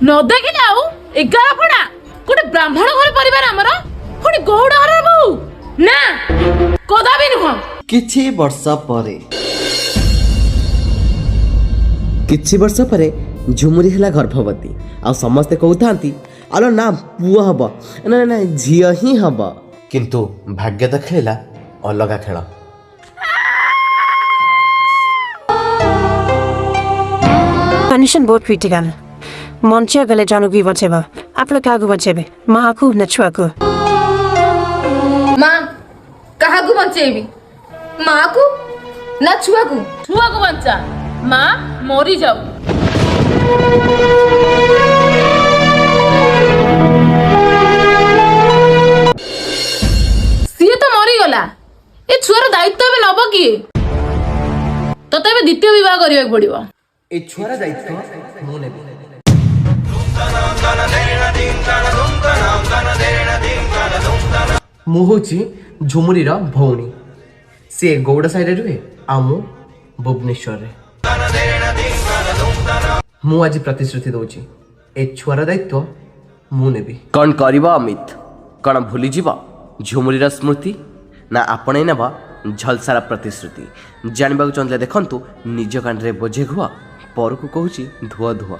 न देखिले आउ 11 फड़ा गोटे ब्राह्मण घर परिवार आमर पुणी गौड़ घर बहु ना कदापि नुह। किछि वर्ष परे झुमुरी ହେଲା गर्भवती आ समस्ते कहउथांती आलो ना पुआ हबो ना ना झियो ही हबो किंतु भाग्य तो खेला अलगा खेल। कंडीशन बहुत क्रिटिकल मंचे गले जानु की बचेबा आप लोग कागु बचेबे माँ को न छुआ को माँ कहा को बचेबी माँ को ना छुआ को बचा माँ मरी जाऊ। सीए तो मरी गला ए छुआर दायित्व ଏବେ नब किए तते ଏବେ द्वितीय विवाह କରିବାକୁ पड़िबो। ए छुआरा दायित्व मु नेबी। मु होची झुमुरीर भौणी से गौड़ साइड रुहे आ मु भुवनेश्वर रे। मु आज प्रतिश्रुति दउची ए छुआरा दायित्व मु नेबी। कौन करबा अमित कौन भूली जीवा झुमुरीर स्मृति ना आपणे नेबा झलसारा प्रतिश्रुति जानबा चाहले देखंतु निज कांडरे बोझे घुआ पर को कहूची धुआ धुआ।